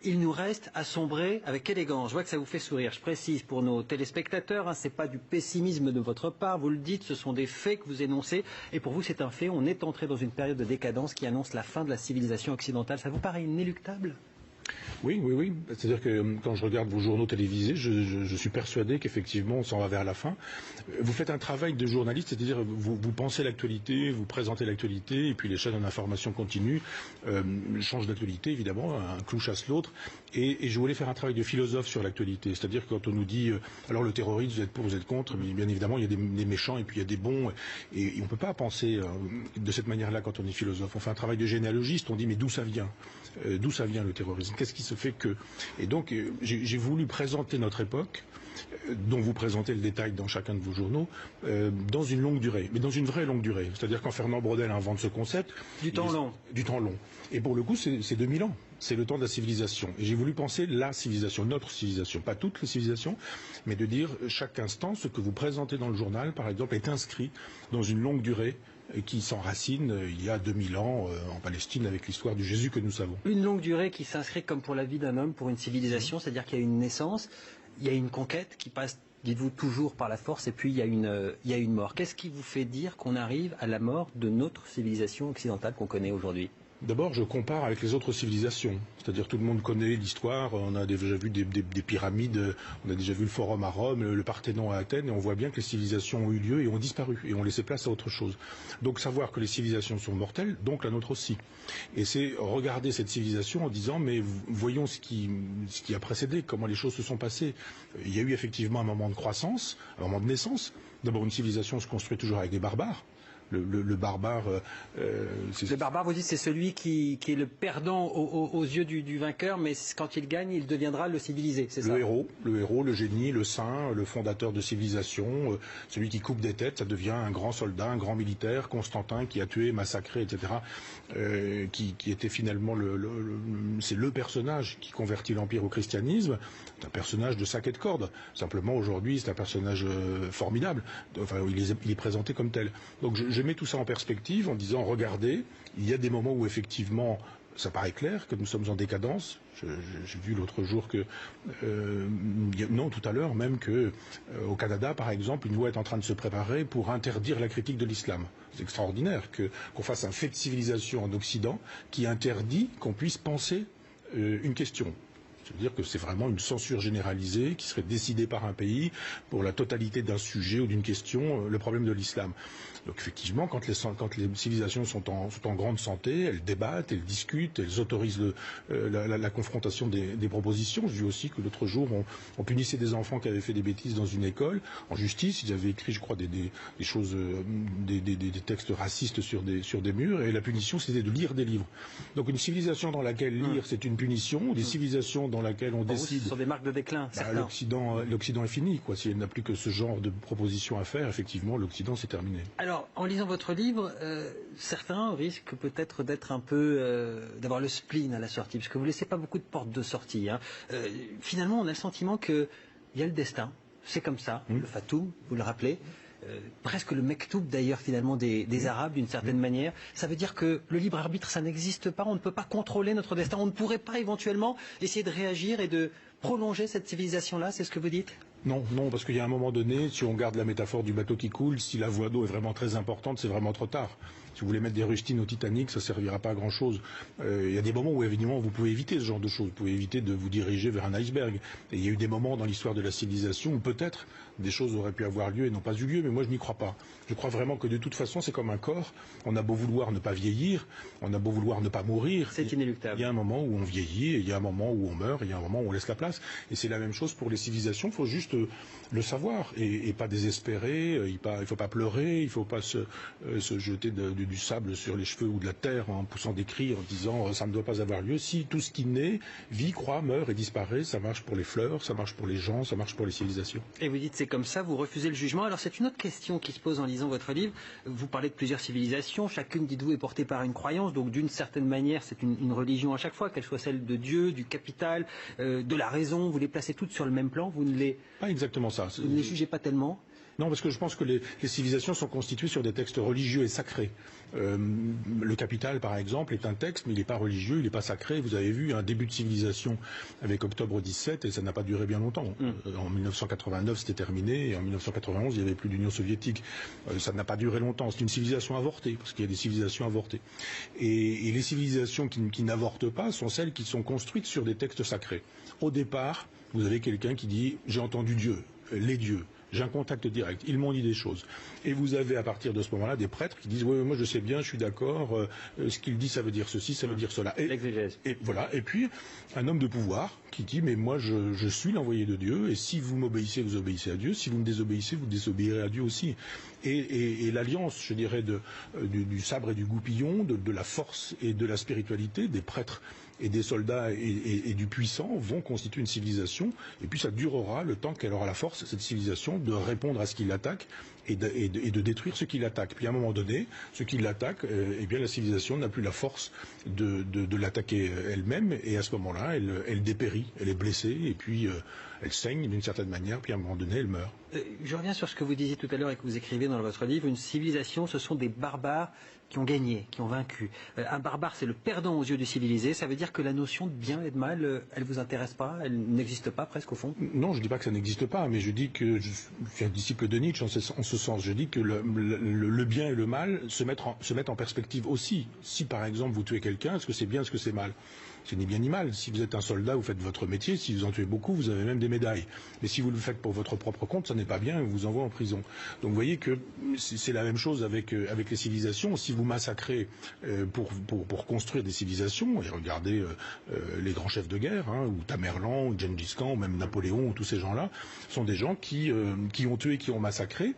il nous reste à sombrer avec élégance. Je vois que ça vous fait sourire. Je précise pour nos téléspectateurs, ce n'est pas du pessimisme de votre part, vous le dites, ce sont des faits que vous énoncez. Et pour vous, c'est un fait, on est entré dans une période de décadence qui annonce la fin de la civilisation occidentale. Ça vous paraît inéluctable ? Oui, oui, oui. C'est-à-dire que quand je regarde vos journaux télévisés, je suis persuadé qu'effectivement, on s'en va vers la fin. Vous faites un travail de journaliste, c'est-à-dire vous pensez l'actualité, vous présentez l'actualité, et puis les chaînes d'information continuent, changent d'actualité, évidemment, un clou chasse l'autre. Et je voulais faire un travail de philosophe sur l'actualité. C'est-à-dire quand on nous dit, alors le terrorisme, vous êtes pour, vous êtes contre, mais bien évidemment, il y a des méchants et puis il y a des bons. Et on ne peut pas penser de cette manière-là quand on est philosophe. On fait un travail de généalogiste, on dit, mais d'où ça vient ? D'où ça vient le terrorisme ? Qu'est-ce qui se fait que... Et donc, j'ai voulu présenter notre époque, dont vous présentez le détail dans chacun de vos journaux, dans une longue durée, mais dans une vraie longue durée. C'est-à-dire quand Fernand Braudel invente ce concept... Du temps long. Du temps long. Et pour le coup, c'est 2000 ans. C'est le temps de la civilisation. Et j'ai voulu penser la civilisation, notre civilisation, pas toutes les civilisations, mais de dire chaque instant, ce que vous présentez dans le journal, par exemple, est inscrit dans une longue durée qui s'enracine il y a 2000 ans en Palestine avec l'histoire du Jésus que nous savons. Une longue durée qui s'inscrit comme pour la vie d'un homme, pour une civilisation, c'est-à-dire qu'il y a une naissance, il y a une conquête qui passe, dites-vous, toujours par la force, et puis il y a une mort. Qu'est-ce qui vous fait dire qu'on arrive à la mort de notre civilisation occidentale qu'on connaît aujourd'hui ? D'abord, je compare avec les autres civilisations. C'est-à-dire, tout le monde connaît l'histoire, on a déjà vu des pyramides, on a déjà vu le Forum à Rome, le Parthénon à Athènes, et on voit bien que les civilisations ont eu lieu et ont disparu, et ont laissé place à autre chose. Donc, savoir que les civilisations sont mortelles, donc la nôtre aussi. Et c'est regarder cette civilisation en disant, mais voyons ce qui a précédé, comment les choses se sont passées. Il y a eu effectivement un moment de croissance, un moment de naissance. D'abord, une civilisation se construit toujours avec des barbares. Le barbare... le barbare, vous dites, c'est celui qui est le perdant aux yeux du vainqueur, mais quand il gagne, il deviendra le civilisé, c'est ça ? Le héros, le génie, le saint, le fondateur de civilisation, celui qui coupe des têtes, ça devient un grand soldat, un grand militaire, Constantin qui a tué, massacré, etc., qui était finalement c'est le personnage qui convertit l'Empire au christianisme. C'est un personnage de sac et de corde. Simplement, aujourd'hui, c'est un personnage formidable. Enfin, il est présenté comme tel. Donc, je mets tout ça en perspective en disant, regardez, il y a des moments où effectivement ça paraît clair que nous sommes en décadence. J'ai vu l'autre jour que, non, tout à l'heure même que au Canada, par exemple, une loi est en train de se préparer pour interdire la critique de l'islam. C'est extraordinaire qu'on fasse un fait de civilisation en Occident qui interdit qu'on puisse penser une question. C'est-à-dire que c'est vraiment une censure généralisée qui serait décidée par un pays pour la totalité d'un sujet ou d'une question, le problème de l'islam. Donc effectivement, quand les civilisations sont en grande santé, elles débattent, elles discutent, elles autorisent la confrontation des propositions. Je dis aussi que l'autre jour, on punissait des enfants qui avaient fait des bêtises dans une école. En justice, ils avaient écrit, je crois, des choses, des textes racistes sur des murs, et la punition, c'était de lire des livres. Donc une civilisation dans laquelle lire, c'est une punition, des civilisations dans laquelle on décide... Ce sont des marques de déclin, l'Occident est fini, quoi. Si elle n'a plus que ce genre de propositions à faire, effectivement, l'Occident, c'est terminé. Alors, en lisant votre livre, certains risquent peut-être d'être un peu... d'avoir le spleen à la sortie, parce que vous ne laissez pas beaucoup de portes de sortie. Hein. Finalement, on a le sentiment qu'il y a le destin, c'est comme ça, le Fatoum, vous le rappelez, presque le mektoub d'ailleurs finalement des Arabes d'une certaine manière. Ça veut dire que le libre arbitre, ça n'existe pas, on ne peut pas contrôler notre destin, on ne pourrait pas éventuellement essayer de réagir et de prolonger cette civilisation-là, c'est ce que vous dites ? Non, parce qu'il y a un moment donné, si on garde la métaphore du bateau qui coule, si la voie d'eau est vraiment très importante, c'est vraiment trop tard. Si vous voulez mettre des rustines au Titanic, ça ne servira pas à grand-chose. Il y a des moments où, évidemment, vous pouvez éviter ce genre de choses. Vous pouvez éviter de vous diriger vers un iceberg. Et il y a eu des moments dans l'histoire de la civilisation où peut-être des choses auraient pu avoir lieu et n'ont pas eu lieu, mais moi je n'y crois pas. Je crois vraiment que de toute façon, c'est comme un corps. On a beau vouloir ne pas vieillir, on a beau vouloir ne pas mourir. C'est inéluctable. Il y a un moment où on vieillit, et il y a un moment où on meurt, et il y a un moment où on laisse la place. Et c'est la même chose pour les civilisations. Il faut juste le savoir et pas désespérer. Il faut pas pleurer. Il faut pas se jeter du sable sur les cheveux ou de la terre en poussant des cris en disant ça ne doit pas avoir lieu. Si tout ce qui naît, vit, croît, meurt et disparaît, ça marche pour les fleurs, ça marche pour les gens, ça marche pour les civilisations. Et vous dites c'est comme ça, vous refusez le jugement. Alors c'est une autre question qui se pose en lisant votre livre. Vous parlez de plusieurs civilisations, chacune, dites-vous, est portée par une croyance, donc d'une certaine manière c'est une religion à chaque fois, qu'elle soit celle de Dieu, du capital, de la raison, vous les placez toutes sur le même plan, vous ne les... Pas exactement ça. Vous ne les jugez pas tellement. Non, parce que je pense que les civilisations sont constituées sur des textes religieux et sacrés. Le Capital, par exemple, est un texte, mais il n'est pas religieux, il n'est pas sacré. Vous avez vu un début de civilisation avec Octobre 17, et ça n'a pas duré bien longtemps. En 1989, c'était terminé, et en 1991, il n'y avait plus d'Union soviétique. Ça n'a pas duré longtemps. C'est une civilisation avortée, parce qu'il y a des civilisations avortées. Et les civilisations qui n'avortent pas sont celles qui sont construites sur des textes sacrés. Au départ, vous avez quelqu'un qui dit « j'ai entendu Dieu, les dieux ». J'ai un contact direct. Ils m'ont dit des choses. Et vous avez à partir de ce moment-là des prêtres qui disent oui, moi je sais bien, je suis d'accord. Ce qu'il dit, ça veut dire ceci, ça veut dire cela. Et voilà. Et puis un homme de pouvoir qui dit mais moi je suis l'envoyé de Dieu. Et si vous m'obéissez, vous obéissez à Dieu. Si vous me désobéissez, vous désobéirez à Dieu aussi. Et l'alliance, je dirais, du sabre et du goupillon, de la force et de la spiritualité des prêtres et des soldats et du puissant vont constituer une civilisation, et puis ça durera le temps qu'elle aura la force, cette civilisation, de répondre à ce qui l'attaque et de détruire ce qui l'attaque. Puis à un moment donné, ce qui l'attaque, eh bien la civilisation n'a plus la force de l'attaquer elle-même, et à ce moment-là, elle dépérit, elle est blessée, et puis elle saigne d'une certaine manière, puis à un moment donné, elle meurt. Je reviens sur ce que vous disiez tout à l'heure et que vous écrivez dans votre livre. Une civilisation, ce sont des barbares qui ont gagné, qui ont vaincu. Un barbare, c'est le perdant aux yeux du civilisé. Ça veut dire que la notion de bien et de mal, elle ne vous intéresse pas? Elle n'existe pas presque au fond? Non, je ne dis pas que ça n'existe pas, mais je dis que je suis un disciple de Nietzsche en ce sens. Je dis que le bien et le mal se mettent en perspective aussi. Si par exemple vous tuez quelqu'un, est-ce que c'est bien, est-ce que c'est mal? C'est ni bien ni mal. Si vous êtes un soldat, vous faites votre métier. Si vous en tuez beaucoup, vous avez même des médailles. Mais si vous le faites pour votre propre compte, ça n'est pas bien et on vous envoie en prison. Donc vous voyez que c'est la même chose avec les civilisations. Si vous massacrez pour construire des civilisations, et regardez les grands chefs de guerre, ou Tamerlan, ou Gengis Khan, ou même Napoléon, ou tous ces gens-là, sont des gens qui ont tué, qui ont massacré,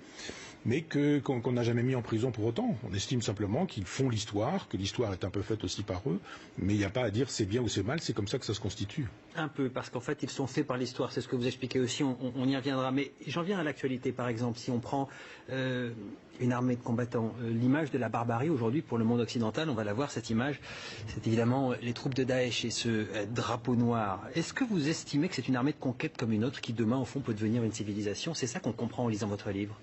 mais qu'on n'a jamais mis en prison pour autant. On estime simplement qu'ils font l'histoire, que l'histoire est un peu faite aussi par eux, mais il n'y a pas à dire c'est bien ou c'est mal, c'est comme ça que ça se constitue. Un peu, parce qu'en fait, ils sont faits par l'histoire, c'est ce que vous expliquez aussi, on y reviendra. Mais j'en viens à l'actualité, par exemple, si on prend une armée de combattants, l'image de la barbarie aujourd'hui pour le monde occidental, on va la voir, cette image, c'est évidemment les troupes de Daesh et ce drapeau noir. Est-ce que vous estimez que c'est une armée de conquête comme une autre qui demain, au fond, peut devenir une civilisation? C'est ça qu'on comprend en lisant votre livre.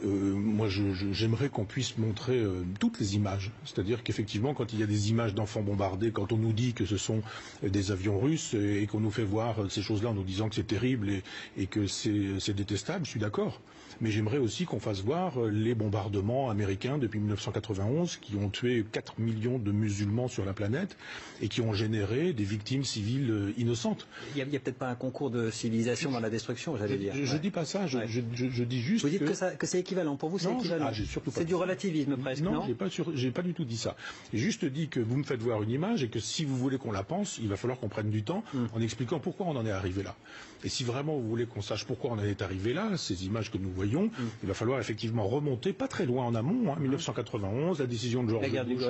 Moi, j'aimerais qu'on puisse montrer toutes les images. C'est-à-dire qu'effectivement, quand il y a des images d'enfants bombardés, quand on nous dit que ce sont des avions russes et qu'on nous fait voir ces choses-là en nous disant que c'est terrible et que c'est détestable, je suis d'accord. Mais j'aimerais aussi qu'on fasse voir les bombardements américains depuis 1991 qui ont tué 4 millions de musulmans sur la planète et qui ont généré des victimes civiles innocentes. Il n'y a peut-être pas un concours de civilisation dans la destruction, j'allais dire. Je dis pas ça, je dis juste vous dites que c'est équivalent, pour vous c'est équivalent. C'est du relativisme presque, non? Non, j'ai pas du tout dit ça. J'ai juste dit que vous me faites voir une image et que si vous voulez qu'on la pense, il va falloir qu'on prenne du temps en expliquant pourquoi on en est arrivé là. Et si vraiment vous voulez qu'on sache pourquoi on en est arrivé là, ces images que nous voyons, il va falloir effectivement remonter pas très loin en amont, 1991, la décision de George Bush,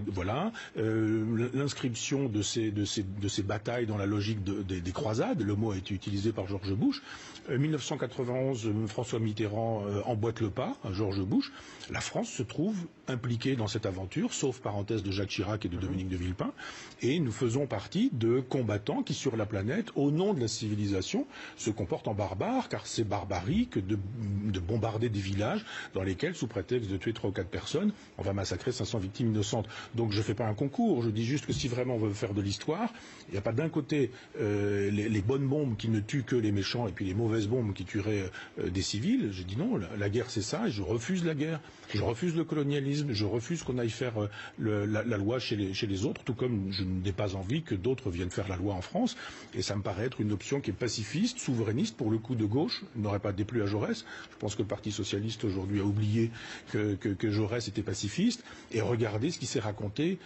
voilà, l'inscription de ces batailles dans la logique des croisades, le mot a été utilisé par George Bush. 1991, François Mitterrand emboîte le pas à George Bush. La France se trouve impliquée dans cette aventure, sauf parenthèse de Jacques Chirac et de Dominique de Villepin, et nous faisons partie de combattants qui, sur la planète, au nom de la civilisation, se comportent en barbares, car c'est barbarique de bombarder des villages dans lesquels, sous prétexte de tuer 3 ou 4 personnes, on va massacrer 500 victimes innocentes. Donc je ne fais pas un concours, je dis juste que si vraiment on veut faire de l'histoire, il n'y a pas d'un côté les bonnes bombes qui ne tuent que les méchants et puis les mauvaises bombes qui tueraient des civils. J'ai dit non, la guerre c'est ça, et je refuse la guerre, je refuse le colonialisme, je refuse qu'on aille faire la loi chez les autres, tout comme je n'ai pas envie que d'autres viennent faire la loi en France, et ça me paraît être une option qui est pacifiste, souverainiste, pour le coup de gauche, n'aurait pas déplu à Jaurès. Je pense que le Parti Socialiste aujourd'hui a oublié que Jaurès était pacifiste, et regardez ce qui s'est raconté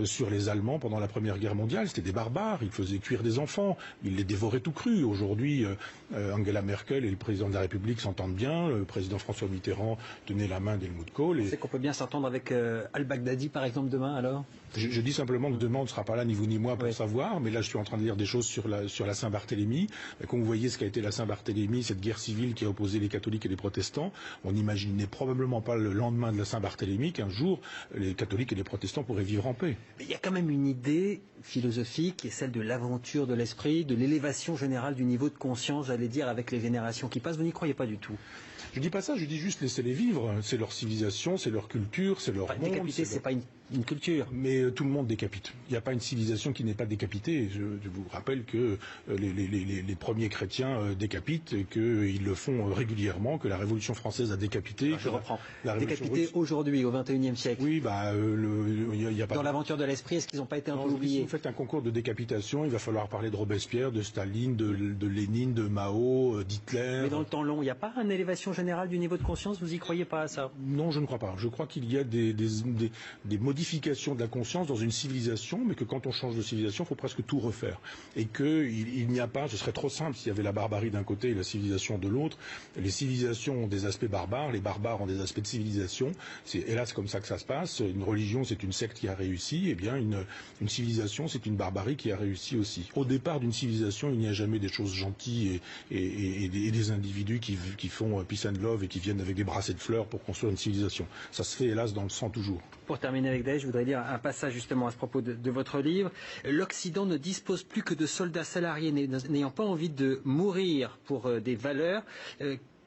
sur les Allemands pendant la Première Guerre mondiale, c'était des barbares, ils faisaient cuire des enfants, ils les dévoraient tout crus. Aujourd'hui, Angela Merkel et le président de la République s'entendent bien, le président François Mitterrand tenait la main d'Helmut Kohl. C'est qu'on peut bien s'entendre avec al-Baghdadi par exemple demain alors? Je dis simplement que demain on ne sera pas là, ni vous ni moi, pour savoir, mais là je suis en train de lire des choses sur la Saint-Barthélemy. Quand vous voyez ce qu'a été la Saint-Barthélemy, cette guerre civile qui a opposé les catholiques et les protestants, on n'imaginait probablement pas le lendemain de la Saint-Barthélemy qu'un jour les catholiques et les protestants pourraient vivre en paix. Mais il y a quand même une idée philosophique qui est celle de l'aventure de l'esprit, de l'élévation générale du niveau de conscience, j'allais dire, avec les générations qui passent. Vous n'y croyez pas du tout? Je dis pas ça, je dis juste laissez-les vivre. C'est leur civilisation, c'est leur culture, c'est leur monde. Décapiter, c'est pas une culture. Mais tout le monde décapite. Il n'y a pas une civilisation qui n'est pas décapitée. Je vous rappelle que les premiers chrétiens décapitent et qu'ils le font régulièrement, que la Révolution française a décapité. Alors, je reprends. Décapité aujourd'hui, au XXIe siècle. Oui, y a pas... Dans l'aventure de l'esprit, est-ce qu'ils n'ont pas été un peu oubliés? Si vous faites un concours de décapitation, il va falloir parler de Robespierre, de Staline, de Lénine, de Mao, d'Hitler. Mais dans le temps long, il n'y a pas une élévation générale du niveau de conscience? Vous y croyez pas à ça? Non, je ne crois pas. Je crois qu'il y a des modification de la conscience dans une civilisation, mais que quand on change de civilisation, il faut presque tout refaire. Et qu'il n'y a pas, ce serait trop simple s'il y avait la barbarie d'un côté et la civilisation de l'autre. Les civilisations ont des aspects barbares, les barbares ont des aspects de civilisation. C'est hélas comme ça que ça se passe. Une religion, c'est une secte qui a réussi. Eh bien, une civilisation, c'est une barbarie qui a réussi aussi. Au départ d'une civilisation, il n'y a jamais des choses gentilles et des individus qui font peace and love et qui viennent avec des brassées de fleurs pour construire une civilisation. Ça se fait hélas dans le sang toujours. Pour terminer avec Daesh, je voudrais lire un passage justement à ce propos de votre livre. L'Occident ne dispose plus que de soldats salariés n'ayant pas envie de mourir pour des valeurs.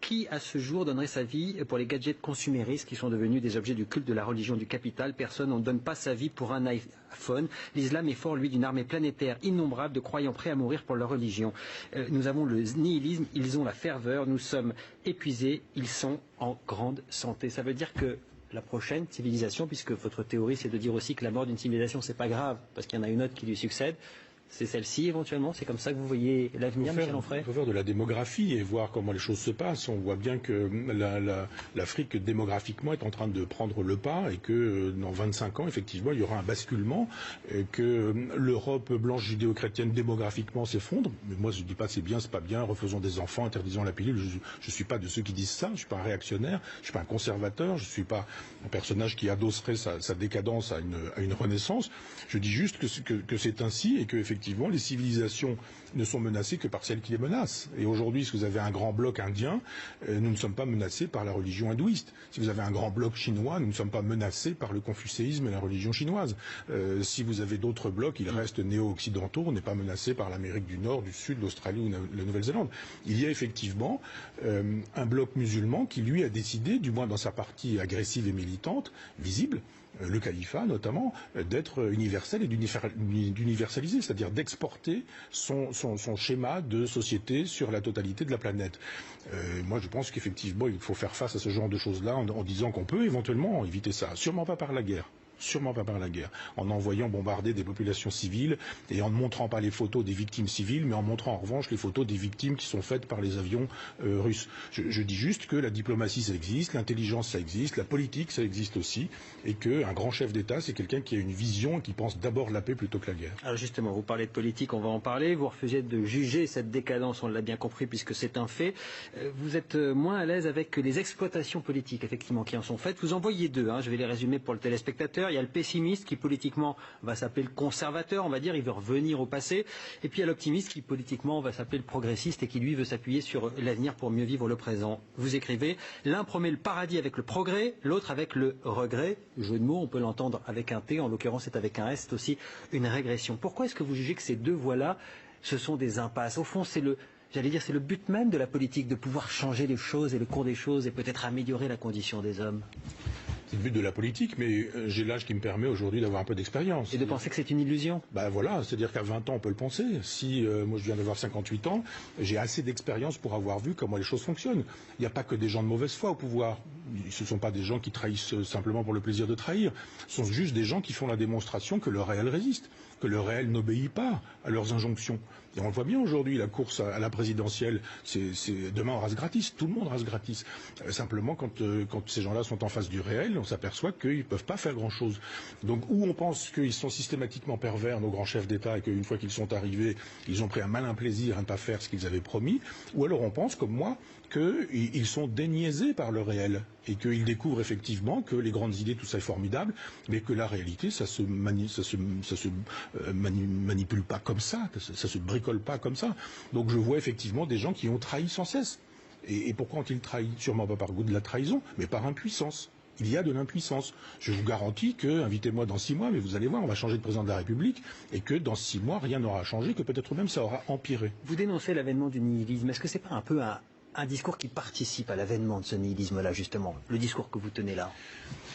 Qui, à ce jour, donnerait sa vie pour les gadgets consuméristes qui sont devenus des objets du culte de la religion du capital? Personne ne donne pas sa vie pour un iPhone. L'islam est fort, lui, d'une armée planétaire innombrable de croyants prêts à mourir pour leur religion. Nous avons le nihilisme, ils ont la ferveur, nous sommes épuisés, ils sont en grande santé. Ça veut dire que la prochaine civilisation, puisque votre théorie c'est de dire aussi que la mort d'une civilisation c'est pas grave, parce qu'il y en a une autre qui lui succède, c'est celle-ci éventuellement? C'est comme ça que vous voyez l'avenir, Michel Onfray? Il faut faire de la démographie et voir comment les choses se passent. On voit bien que l'Afrique démographiquement est en train de prendre le pas et que dans 25 ans, effectivement, il y aura un basculement, et que l'Europe blanche judéo-chrétienne démographiquement s'effondre. Mais moi, je ne dis pas c'est bien, c'est pas bien, refaisons des enfants, interdisons la pilule. Je ne suis pas de ceux qui disent ça, je ne suis pas un réactionnaire, je ne suis pas un conservateur, je ne suis pas un personnage qui adosserait sa décadence à une renaissance. Je dis juste que c'est ainsi et que effectivement, les civilisations ne sont menacées que par celles qui les menacent. Et aujourd'hui, si vous avez un grand bloc indien, nous ne sommes pas menacés par la religion hindouiste. Si vous avez un grand bloc chinois, nous ne sommes pas menacés par le confucéisme et la religion chinoise. Si vous avez d'autres blocs, ils restent néo-occidentaux, on n'est pas menacé par l'Amérique du Nord, du Sud, l'Australie ou la Nouvelle-Zélande. Il y a effectivement un bloc musulman qui, lui, a décidé, du moins dans sa partie agressive et militante, visible, le califat notamment, d'être universel et d'universaliser, c'est-à-dire d'exporter son schéma de société sur la totalité de la planète. Moi je pense qu'effectivement il faut faire face à ce genre de choses-là en disant qu'on peut éventuellement éviter ça, sûrement pas par la guerre. Sûrement pas par la guerre, en envoyant bombarder des populations civiles et en ne montrant pas les photos des victimes civiles, mais en montrant en revanche les photos des victimes qui sont faites par les avions russes. Je dis juste que la diplomatie ça existe, l'intelligence ça existe, la politique ça existe aussi, et qu'un grand chef d'État c'est quelqu'un qui a une vision et qui pense d'abord la paix plutôt que la guerre. Alors justement, vous parlez de politique, on va en parler, vous refusez de juger cette décadence, on l'a bien compris puisque c'est un fait. Vous êtes moins à l'aise avec les exploitations politiques effectivement qui en sont faites. Vous en voyez deux, je vais les résumer pour le téléspectateur. Il y a le pessimiste qui politiquement va s'appeler le conservateur, on va dire, il veut revenir au passé. Et puis il y a l'optimiste qui politiquement va s'appeler le progressiste et qui lui veut s'appuyer sur l'avenir pour mieux vivre le présent. Vous écrivez, l'un promet le paradis avec le progrès, l'autre avec le regret. Jeu de mots, on peut l'entendre avec un T, en l'occurrence c'est avec un S, c'est aussi une régression. Pourquoi est-ce que vous jugez que ces deux voies-là, ce sont des impasses? Au fond, c'est le but même de la politique, de pouvoir changer les choses et le cours des choses et peut-être améliorer la condition des hommes. C'est le but de la politique, mais j'ai l'âge qui me permet aujourd'hui d'avoir un peu d'expérience. Et de penser que c'est une illusion? Ben voilà, c'est-à-dire qu'à 20 ans, on peut le penser. Si moi je viens d'avoir 58 ans, j'ai assez d'expérience pour avoir vu comment les choses fonctionnent. Il n'y a pas que des gens de mauvaise foi au pouvoir. Ce ne sont pas des gens qui trahissent simplement pour le plaisir de trahir. Ce sont juste des gens qui font la démonstration que le réel résiste, que le réel n'obéit pas à leurs injonctions. Et on le voit bien aujourd'hui, la course à la présidentielle, demain on rase gratis, tout le monde rase gratis. Simplement, quand ces gens-là sont en face du réel, on s'aperçoit qu'ils ne peuvent pas faire grand-chose. Donc, ou on pense qu'ils sont systématiquement pervers, nos grands chefs d'État, et qu'une fois qu'ils sont arrivés, ils ont pris un malin plaisir à ne pas faire ce qu'ils avaient promis, ou alors on pense, comme moi, qu'ils sont déniaisés par le réel, et qu'ils découvrent effectivement que les grandes idées, tout ça est formidable, mais que la réalité, ça se manipule pas comme ça, ça se bricole pas comme ça. Donc je vois effectivement des gens qui ont trahi sans cesse. Et pourquoi ont-ils trahi? Sûrement pas par goût de la trahison, mais par impuissance. Il y a de l'impuissance. Je vous garantis que, invitez-moi dans 6 mois, mais vous allez voir, on va changer de président de la République, et que dans 6 mois, rien n'aura changé, que peut-être même ça aura empiré. Vous dénoncez l'avènement du nihilisme. Est-ce que c'est pas un peu un un discours qui participe à l'avènement de ce nihilisme-là, justement, le discours que vous tenez là.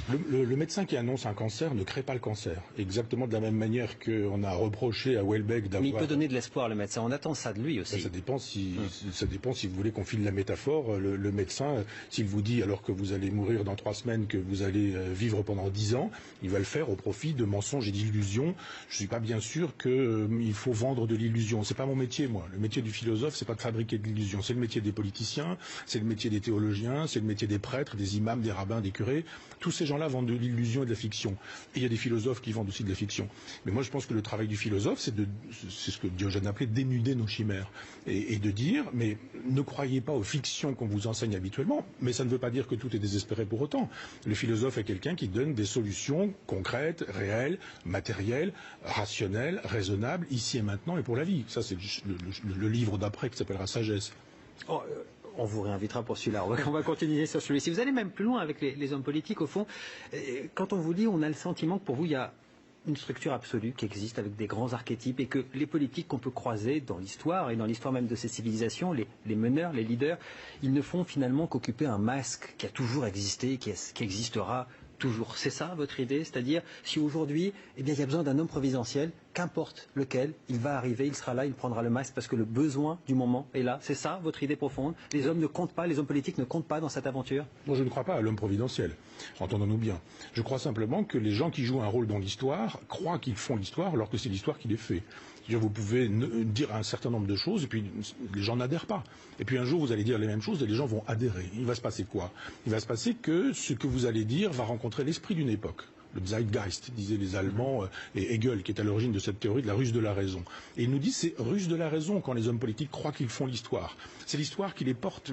Le médecin qui annonce un cancer ne crée pas le cancer. Exactement de la même manière qu'on a reproché à Houellebecq d'avoir... Mais il peut donner de l'espoir, le médecin. On attend ça de lui aussi. Ça dépend si vous voulez qu'on file la métaphore. Le médecin, s'il vous dit, alors que vous allez mourir dans 3 semaines, que vous allez vivre pendant 10 ans, il va le faire au profit de mensonges et d'illusions. Je ne suis pas bien sûr qu'il faut vendre de l'illusion. C'est pas mon métier, moi. Le métier du philosophe, c'est pas de fabriquer de l'illusion. C'est le métier des politiciens, c'est le métier des théologiens, c'est le métier des prêtres, des imams, des rabbins, des curés. Tous ces gens-là vendent de l'illusion et de la fiction. Et il y a des philosophes qui vendent aussi de la fiction. Mais moi, je pense que le travail du philosophe, c'est ce que Diogène appelait dénuder nos chimères. Et de dire, mais ne croyez pas aux fictions qu'on vous enseigne habituellement, mais ça ne veut pas dire que tout est désespéré pour autant. Le philosophe est quelqu'un qui donne des solutions concrètes, réelles, matérielles, rationnelles, raisonnables, ici et maintenant et pour la vie. Ça, c'est le livre d'après qui s'appellera Sagesse. Oh, on vous réinvitera pour celui-là. On va continuer sur celui-ci. Vous allez même plus loin avec les hommes politiques, au fond. Quand on vous lit, on a le sentiment que pour vous, il y a une structure absolue qui existe avec des grands archétypes et que les politiques qu'on peut croiser dans l'histoire et dans l'histoire même de ces civilisations, les meneurs, les leaders, ils ne font finalement qu'occuper un masque qui a toujours existé, qui existera toujours. C'est ça votre idée? C'est-à-dire, si aujourd'hui, il y a besoin d'un homme providentiel, qu'importe lequel, il va arriver, il sera là, il prendra le masque parce que le besoin du moment est là. C'est ça votre idée profonde? Les hommes ne comptent pas, les hommes politiques ne comptent pas dans cette aventure? Moi, je ne crois pas à l'homme providentiel. Entendons-nous bien. Je crois simplement que les gens qui jouent un rôle dans l'histoire croient qu'ils font l'histoire alors que c'est l'histoire qui les fait. Vous pouvez dire un certain nombre de choses et puis les gens n'adhèrent pas. Et puis un jour, vous allez dire les mêmes choses et les gens vont adhérer. Il va se passer quoi? Il va se passer que ce que vous allez dire va rencontrer l'esprit d'une époque. Le Zeitgeist, disaient les Allemands, et Hegel, qui est à l'origine de cette théorie de la ruse de la raison. Et il nous dit c'est ruse de la raison quand les hommes politiques croient qu'ils font l'histoire. C'est l'histoire qui les porte.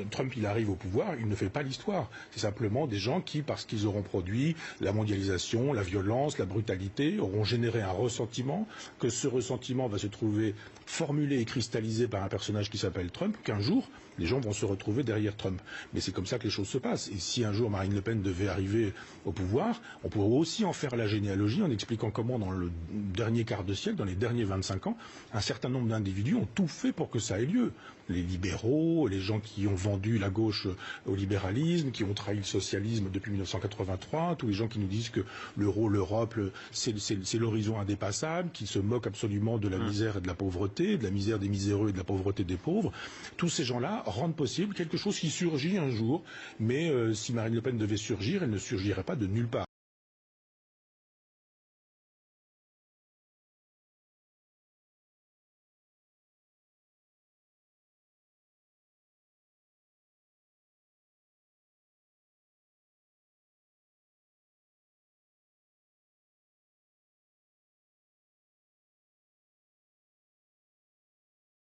Trump, il arrive au pouvoir, il ne fait pas l'histoire. C'est simplement des gens qui, parce qu'ils auront produit la mondialisation, la violence, la brutalité, auront généré un ressentiment, que ce ressentiment va se trouver formulé et cristallisé par un personnage qui s'appelle Trump, qu'un jour, les gens vont se retrouver derrière Trump. Mais c'est comme ça que les choses se passent. Et si un jour Marine Le Pen devait arriver au pouvoir, on pourrait aussi en faire la généalogie en expliquant comment dans le dernier quart de siècle, dans les derniers 25 ans, un certain nombre d'individus ont tout fait pour que ça ait lieu. Les libéraux, les gens qui ont vendu la gauche au libéralisme, qui ont trahi le socialisme depuis 1983, tous les gens qui nous disent que l'euro, l'Europe, c'est l'horizon indépassable, qui se moquent absolument de la misère et de la pauvreté, de la misère des miséreux et de la pauvreté des pauvres. Tous ces gens-là rendent possible quelque chose qui surgit un jour, mais si Marine Le Pen devait surgir, elle ne surgirait pas de nulle part.